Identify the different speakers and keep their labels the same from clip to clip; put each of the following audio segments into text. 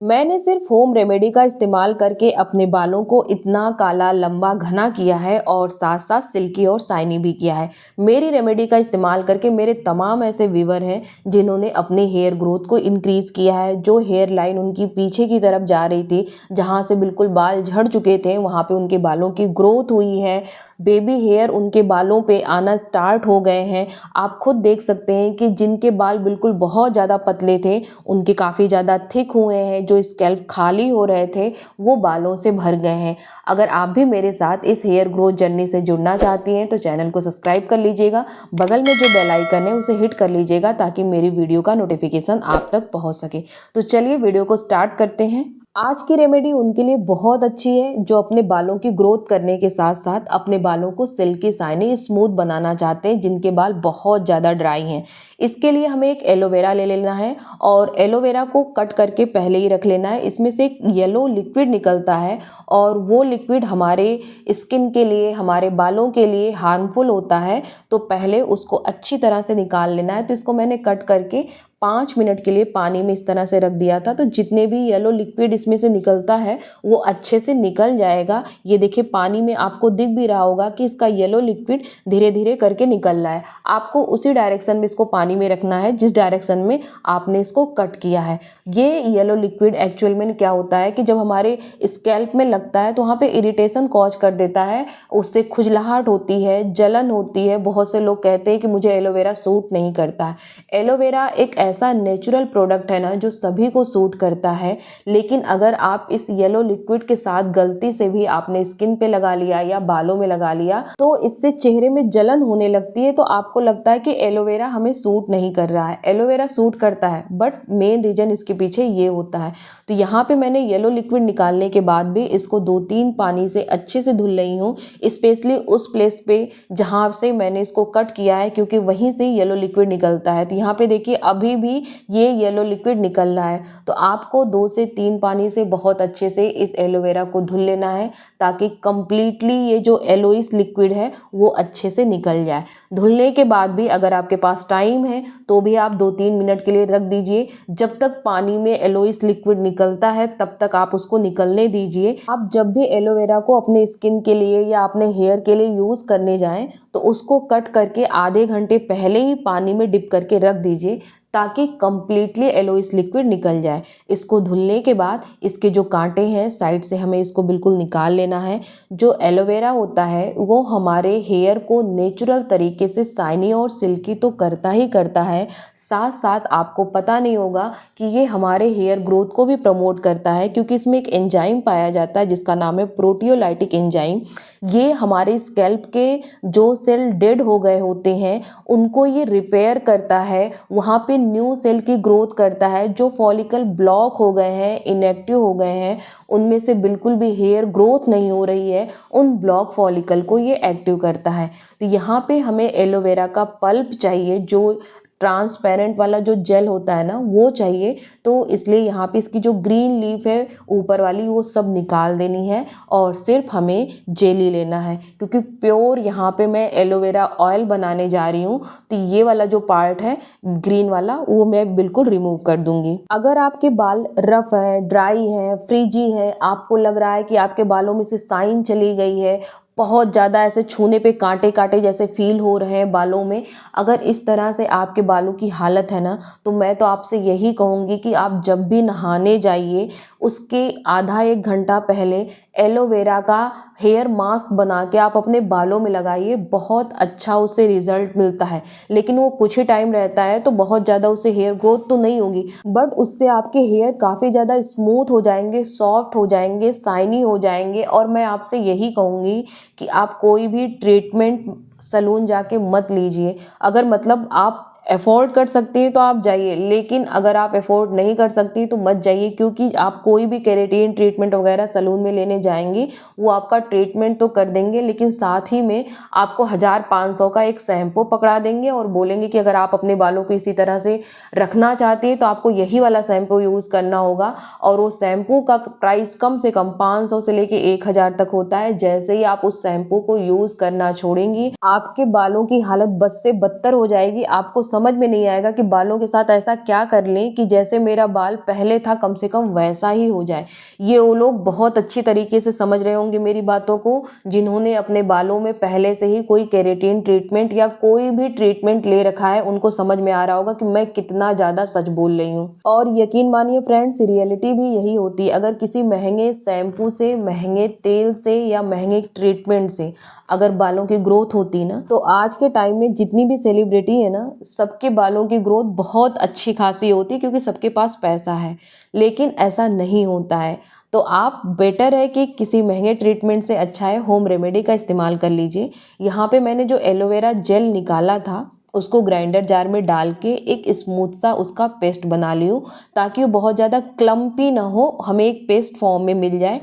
Speaker 1: मैंने सिर्फ home remedy का इस्तेमाल करके अपने बालों को इतना काला, लंबा, घना किया है और साथ साथ सिल्की और शाइनी भी किया है। मेरी रेमेडी का इस्तेमाल करके मेरे तमाम ऐसे व्यूवर हैं जिन्होंने अपने हेयर ग्रोथ को इंक्रीज़ किया है। जो हेयर लाइन उनकी पीछे की तरफ जा रही थी, जहाँ से बिल्कुल बाल झड़ चुके थे, वहाँ पे उनके बालों की ग्रोथ हुई है। बेबी हेयर उनके बालों पे आना स्टार्ट हो गए हैं। आप खुद देख सकते हैं कि जिनके बाल बिल्कुल बहुत ज़्यादा पतले थे, उनके काफ़ी ज़्यादा थिक हुए हैं। जो स्कैल्प खाली हो रहे थे, वो बालों से भर गए हैं। अगर आप भी मेरे साथ इस हेयर ग्रोथ जर्नी से जुड़ना चाहती हैं तो चैनल को सब्सक्राइब कर लीजिएगा। बगल में जो बेल आइकन है उसे हिट कर लीजिएगा ताकि मेरी वीडियो का नोटिफिकेशन आप तक पहुंच सके। तो चलिए वीडियो को स्टार्ट करते हैं। आज की रेमेडी उनके लिए बहुत अच्छी है जो अपने बालों की ग्रोथ करने के साथ साथ अपने बालों को सिल्की, शाइनी, स्मूथ बनाना चाहते हैं, जिनके बाल बहुत ज़्यादा ड्राई हैं। इसके लिए हमें एक एलोवेरा ले लेना है और एलोवेरा को कट करके पहले ही रख लेना है। इसमें से एक येलो लिक्विड निकलता है और वो लिक्विड हमारे स्किन के लिए, हमारे बालों के लिए हार्मफुल होता है, तो पहले उसको अच्छी तरह से निकाल लेना है। तो इसको मैंने कट करके 5 मिनट के लिए पानी में इस तरह से रख दिया था, तो जितने भी येलो लिक्विड इसमें से निकलता है वो अच्छे से निकल जाएगा। ये देखिए पानी में आपको दिख भी रहा होगा कि इसका येलो लिक्विड धीरे धीरे करके निकल रहा है। आपको उसी डायरेक्शन में इसको पानी में रखना है जिस डायरेक्शन में आपने इसको कट किया है। ये येलो लिक्विड एक्चुअल में क्या होता है कि जब हमारे स्कैल्प में लगता है तो वहाँ पे इरिटेशन कॉज कर देता है, उससे खुजलाहट होती है, जलन होती है। बहुत से लोग कहते हैं कि मुझे एलोवेरा सूट नहीं करता है। एलोवेरा एक ऐसा नेचुरल प्रोडक्ट है ना जो सभी को सूट करता है, लेकिन अगर आप इस येलो लिक्विड के साथ गलती से भी आपने स्किन पे लगा लिया या बालों में लगा लिया तो इससे चेहरे में जलन होने लगती है। तो आपको लगता है कि एलोवेरा हमें सूट नहीं कर रहा है। एलोवेरा सूट करता है, बट मेन रीजन इसके पीछे ये होता है। तो यहाँ पे मैंने येलो लिक्विड निकालने के बाद भी इसको 2-3 पानी से अच्छे से धुल रही हूँ, स्पेशली उस प्लेस पे जहाँ से मैंने इसको कट किया है, क्योंकि वहीं से येलो लिक्विड निकलता है। तो यहाँ पे देखिए अभी भी ये येलो लिक्विड निकल रहा है। तो आपको 2 से 3 पानी से बहुत अच्छे से इस एलोवेरा को धुल लेना है ताकि कंप्लीटली ये जो एलोइस लिक्विड है वो अच्छे से निकल जाए। धुलने के बाद भी अगर आपके पास टाइम है तो भी आप 2-3 मिनट के लिए रख दीजिए। जब तक पानी में एलोइस लिक्विड निकलता है तब तक आप उसको निकलने दीजिए। आप जब भी एलोवेरा को अपने स्किन के लिए या अपने हेयर के लिए यूज़ करने जाएं तो उसको कट करके आधे घंटे पहले ही पानी में डिप करके रख दीजिए ताकि कंप्लीटली एलोइस लिक्विड निकल जाए। इसको धुलने के बाद इसके जो कांटे हैं साइड से हमें इसको बिल्कुल निकाल लेना है। जो एलोवेरा होता है वो हमारे हेयर को नेचुरल तरीके से शाइनी और सिल्की तो करता ही करता है, साथ साथ आपको पता नहीं होगा कि ये हमारे हेयर ग्रोथ को भी प्रमोट करता है, क्योंकि इसमें एक एंजाइम पाया जाता है जिसका नाम है प्रोटियोलाइटिक एंजाइम। ये हमारे स्कैल्प के जो सेल डेड हो गए होते हैं उनको ये रिपेयर करता है, वहाँ पे न्यू सेल की ग्रोथ करता है। जो फॉलिकल ब्लॉक हो गए हैं, इनएक्टिव हो गए हैं, उनमें से बिल्कुल भी हेयर ग्रोथ नहीं हो रही है, उन ब्लॉक फॉलिकल को ये एक्टिव करता है। तो यहाँ पे हमें एलोवेरा का पल्प चाहिए, जो ट्रांसपेरेंट वाला जो जेल होता है ना वो चाहिए। तो इसलिए यहाँ पे इसकी जो ग्रीन लीफ है ऊपर वाली वो सब निकाल देनी है और सिर्फ हमें जेली लेना है, क्योंकि प्योर यहाँ पे मैं एलोवेरा ऑयल बनाने जा रही हूँ। तो ये वाला जो पार्ट है ग्रीन वाला वो मैं बिल्कुल रिमूव कर दूंगी। अगर आपके बाल रफ है, ड्राई है, फ्रीजी है, आपको लग रहा है कि आपके बालों में से शाइन चली गई है, बहुत ज़्यादा ऐसे छूने पे कांटे कांटे जैसे फील हो रहे हैं बालों में, अगर इस तरह से आपके बालों की हालत है ना, तो मैं तो आपसे यही कहूँगी कि आप जब भी नहाने जाइए उसके आधा 1 घंटा पहले एलोवेरा का हेयर मास्क बना के आप अपने बालों में लगाइए। बहुत अच्छा उससे रिजल्ट मिलता है, लेकिन वो कुछ ही टाइम रहता है तो बहुत ज़्यादा उससे हेयर ग्रोथ तो नहीं होगी, बट उससे आपके हेयर काफ़ी ज़्यादा स्मूथ हो जाएंगे, सॉफ्ट हो जाएंगे, शाइनी हो जाएंगे। और मैं आपसे यही कहूँगी कि आप कोई भी ट्रीटमेंट सैलून जाके मत लीजिए। अगर मतलब आप अफोर्ड कर सकती हैं तो आप जाइए, लेकिन अगर आप अफोर्ड नहीं कर सकती तो मत जाइए, क्योंकि आप कोई भी केराटिन ट्रीटमेंट वगैरह सैलून में लेने जाएंगी वो आपका ट्रीटमेंट तो कर देंगे, लेकिन साथ ही में आपको 1000-500 का एक शैम्पू पकड़ा देंगे और बोलेंगे कि अगर आप अपने बालों को इसी तरह से रखना चाहती हैं तो आपको यही वाला शैम्पू यूज़ करना होगा। और वो शैम्पू का प्राइस कम से कम 500 से लेके 1000 तक होता है। जैसे ही आप उस शैम्पू को यूज़ करना छोड़ेंगी आपके बालों की हालत बद से बदतर हो जाएगी। आपको समझ में नहीं आएगा कि बालों के साथ ऐसा क्या कर लें कि जैसे मेरा बाल पहले था कम से कम वैसा ही हो जाए। ये वो लोग बहुत अच्छी तरीके से समझ रहे होंगे मेरी बातों को, जिन्होंने अपने बालों में पहले से ही कोई केराटिन ट्रीटमेंट या कोई भी ट्रीटमेंट ले रखा है, उनको समझ में आ रहा होगा कि मैं कितना ज़्यादा सच बोल रही हूँ। और यकीन मानिए फ्रेंड्स, रियलिटी भी यही होती है। अगर किसी महंगे शैम्पू से, महंगे तेल से या महंगे ट्रीटमेंट से अगर बालों की ग्रोथ होती ना, तो आज के टाइम में जितनी भी सेलिब्रिटी है ना, सबके बालों की ग्रोथ बहुत अच्छी खासी होती है, क्योंकि सबके पास पैसा है। लेकिन ऐसा नहीं होता है। तो आप बेटर है कि किसी महंगे ट्रीटमेंट से अच्छा है होम रेमेडी का इस्तेमाल कर लीजिए। यहाँ पे मैंने जो एलोवेरा जेल निकाला था, उसको ग्राइंडर जार में डाल के एक स्मूथ सा उसका पेस्ट बना लियो, ताकि वो बहुत ज़्यादा क्लम्पी ना हो, हमें एक पेस्ट फॉर्म में मिल जाए।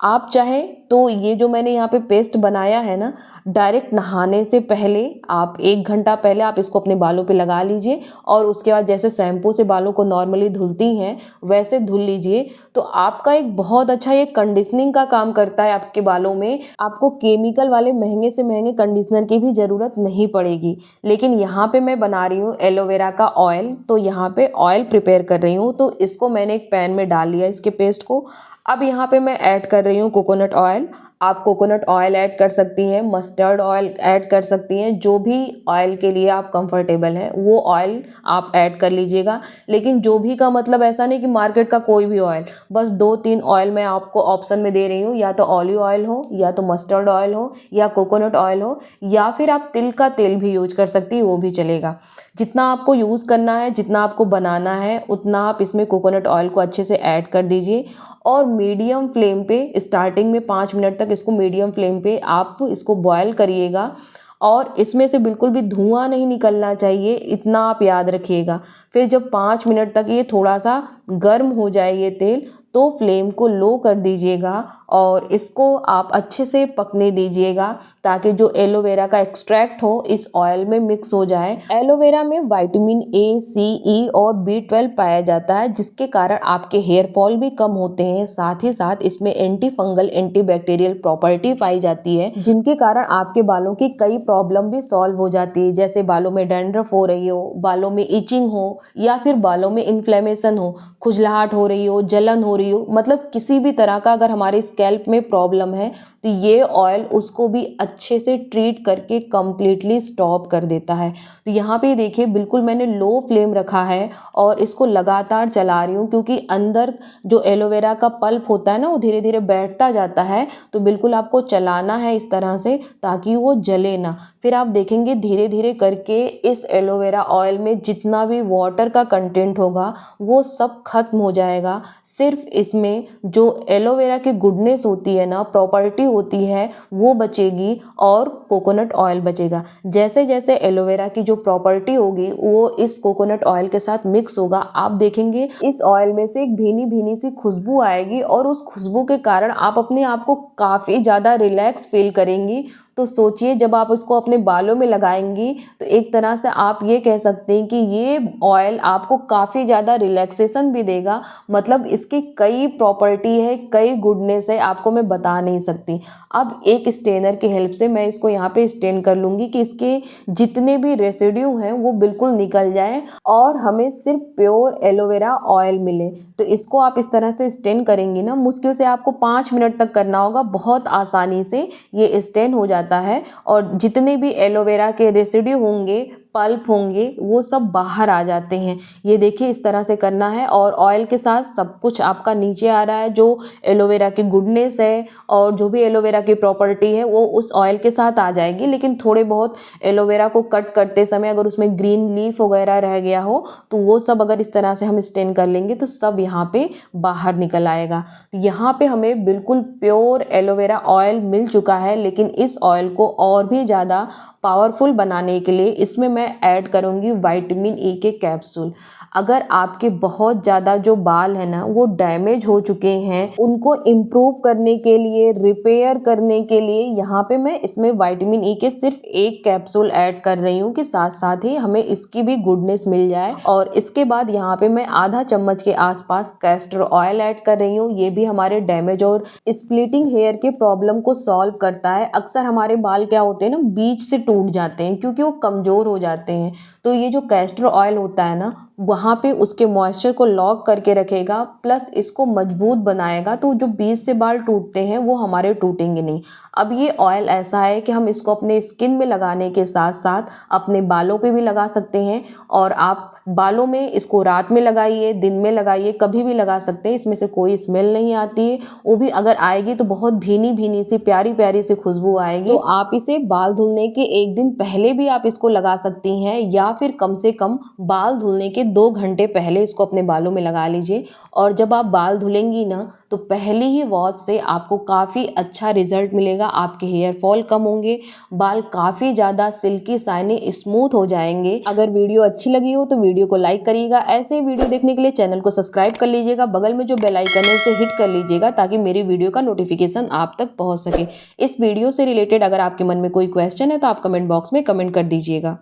Speaker 1: आप चाहे तो ये जो मैंने यहाँ पे पेस्ट बनाया है ना, डायरेक्ट नहाने से पहले आप 1 घंटा पहले आप इसको अपने बालों पे लगा लीजिए, और उसके बाद जैसे शैम्पू से बालों को नॉर्मली धुलती हैं वैसे धुल लीजिए। तो आपका एक बहुत अच्छा ये कंडीशनिंग का काम करता है आपके बालों में। आपको केमिकल वाले महंगे से महंगे कंडीशनर की भी ज़रूरत नहीं पड़ेगी। लेकिन यहाँ पे मैं बना रही हूँ एलोवेरा का ऑयल, तो यहाँ पे ऑयल प्रिपेयर कर रही हूँ। तो इसको मैंने एक पैन में डाल लिया, इसके पेस्ट को। अब यहाँ पे मैं ऐड कर रही हूँ कोकोनट ऑयल। आप कोकोनट ऑयल ऐड कर सकती हैं, मस्टर्ड ऑयल ऐड कर सकती हैं, जो भी ऑयल के लिए आप कंफर्टेबल हैं वो ऑयल आप ऐड कर लीजिएगा। लेकिन जो भी का मतलब ऐसा नहीं कि मार्केट का कोई भी ऑयल, बस 2-3 ऑयल मैं आपको ऑप्शन में दे रही हूँ, या तो ऑलिव ऑयल हो, या तो मस्टर्ड ऑयल हो, या कोकोनट ऑयल हो, या फिर आप तिल का तेल भी यूज कर सकती हैं, वो भी चलेगा। जितना आपको यूज़ करना है, जितना आपको बनाना है, उतना आप इसमें कोकोनट ऑयल को अच्छे से ऐड कर दीजिए। और मीडियम फ्लेम पे स्टार्टिंग में 5 मिनट तक इसको मीडियम फ्लेम पे आप इसको बॉयल करिएगा, और इसमें से बिल्कुल भी धुआं नहीं निकलना चाहिए, इतना आप याद रखिएगा। फिर जब 5 मिनट तक ये थोड़ा सा गर्म हो जाए ये तेल, तो फ्लेम को लो कर दीजिएगा और इसको आप अच्छे से पकने दीजिएगा, ताकि जो एलोवेरा का एक्सट्रैक्ट हो इस ऑयल में मिक्स हो जाए। एलोवेरा में विटामिन ए, सी, ई और B12 पाया जाता है, जिसके कारण आपके हेयर फॉल भी कम होते हैं। साथ ही साथ इसमें anti fungal, anti bacterial property पाई जाती है, जिनके कारण आपके बालों की कई प्रॉब्लम भी सॉल्व हो जाती है। जैसे बालों में डैंड्रफ हो रही हो, बालों में इचिंग हो, या फिर बालों में इन्फ्लेमेशन हो, खुजलाहट हो रही हो, जलन हो रही हो, मतलब किसी भी तरह का अगर हमारे स्कैल्प में प्रॉब्लम है, तो ये ऑयल उसको भी अच्छे से ट्रीट करके कंप्लीटली स्टॉप कर देता है। तो यहाँ पे देखिए बिल्कुल मैंने लो फ्लेम रखा है और इसको लगातार चला रही हूँ, क्योंकि अंदर जो एलोवेरा का पल्प होता है ना, वो धीरे धीरे बैठता जाता है। तो बिल्कुल आपको चलाना है इस तरह से, ताकि वो जले ना। फिर आप देखेंगे धीरे धीरे करके इस एलोवेरा ऑयल में जितना भी वाटर का कंटेंट होगा वो सब खत्म हो जाएगा। सिर्फ इसमें जो एलोवेरा की गुडनेस होती है ना, प्रॉपर्टी होती है, वो बचेगी और कोकोनट ऑयल बचेगा। जैसे जैसे एलोवेरा की जो प्रॉपर्टी होगी वो इस कोकोनट ऑयल के साथ मिक्स होगा, आप देखेंगे इस ऑयल में से एक भीनी भीनी सी खुशबू आएगी, और उस खुशबू के कारण आप अपने आप को काफ़ी ज़्यादा रिलैक्स फील करेंगी। तो सोचिए जब आप इसको अपने बालों में लगाएंगी, तो एक तरह से आप ये कह सकते हैं कि ये ऑयल आपको काफ़ी ज़्यादा रिलैक्सेशन भी देगा। मतलब इसकी कई प्रॉपर्टी है, कई गुडनेस है, आपको मैं बता नहीं सकती। अब एक स्टेनर की हेल्प से मैं इसको यहाँ पे स्टेन कर लूँगी कि इसके जितने भी रेसिड्यू हैं वो बिल्कुल निकल जाए और हमें सिर्फ प्योर एलोवेरा ऑयल मिले। तो इसको आप इस तरह से स्टेन करेंगी ना, मुश्किल से आपको 5 मिनट तक करना होगा, बहुत आसानी से ये स्टेन हो जाता है, और जितने भी एलोवेरा के रेसिड्यू होंगे, पल्प होंगे, वो सब बाहर आ जाते हैं। ये देखिए इस तरह से करना है, और ऑयल के साथ सब कुछ आपका नीचे आ रहा है। जो एलोवेरा की गुडनेस है और जो भी एलोवेरा की प्रॉपर्टी है वो उस ऑयल के साथ आ जाएगी। लेकिन थोड़े बहुत एलोवेरा को कट करते समय अगर उसमें ग्रीन लीफ वगैरह रह गया हो, तो वो सब अगर इस तरह से हम स्टेन कर लेंगे तो सब यहाँ पे बाहर निकल आएगा। तो यहाँ पे हमें बिल्कुल प्योर एलोवेरा ऑयल मिल चुका है। लेकिन इस ऑयल को और भी ज़्यादा पावरफुल बनाने के लिए इसमें मैं ऐड करूँगी विटामिन ई के कैप्सूल। अगर आपके बहुत ज़्यादा जो बाल है ना वो डैमेज हो चुके हैं, उनको इम्प्रूव करने के लिए, रिपेयर करने के लिए यहाँ पे मैं इसमें विटामिन ई के सिर्फ 1 कैप्सूल ऐड कर रही हूँ कि साथ-साथ ही हमें इसकी भी गुडनेस मिल जाए। और इसके बाद यहाँ पे मैं आधा चम्मच के आसपास कैस्टर ऑयल ऐड कर रही हूँ। ये भी हमारे डैमेज और स्प्लिटिंग हेयर के प्रॉब्लम को सॉल्व करता है। अक्सर हमारे बाल क्या होते हैं ना, बीच से टूट जाते हैं क्योंकि वो कमज़ोर हो जाते हैं। तो ये जो कैस्टर ऑयल होता है ना, वहाँ पे उसके मॉइस्चर को लॉक करके रखेगा, प्लस इसको मजबूत बनाएगा। तो जो बीच से बाल टूटते हैं वो हमारे टूटेंगे नहीं। अब ये ऑयल ऐसा है कि हम इसको अपने स्किन में लगाने के साथ साथ अपने बालों पे भी लगा सकते हैं। और आप बालों में इसको रात में लगाइए, दिन में लगाइए, कभी भी लगा सकते हैं। इसमें से कोई स्मेल नहीं आती है, वो भी अगर आएगी तो बहुत भीनी भीनी सी प्यारी प्यारी सी खुशबू आएगी। तो आप इसे बाल धुलने के 1 दिन पहले भी आप इसको लगा सकती हैं, या फिर कम से कम बाल धुलने के 2 घंटे पहले इसको अपने बालों में लगा लीजिए। और जब आप बाल धुलेंगी ना, तो पहली ही वॉश से आपको काफ़ी अच्छा रिजल्ट मिलेगा। आपके हेयर फॉल कम होंगे, बाल काफ़ी ज़्यादा सिल्की शाइनी स्मूथ हो जाएंगे। अगर वीडियो अच्छी लगी हो तो वीडियो को लाइक करिएगा। ऐसे ही वीडियो देखने के लिए चैनल को सब्सक्राइब कर लीजिएगा। बगल में जो बेल आइकन है उसे हिट कर लीजिएगा ताकि मेरी वीडियो का नोटिफिकेशन आप तक पहुंच सके। इस वीडियो से रिलेटेड अगर आपके मन में कोई क्वेश्चन है तो आप कमेंट बॉक्स में कमेंट कर दीजिएगा।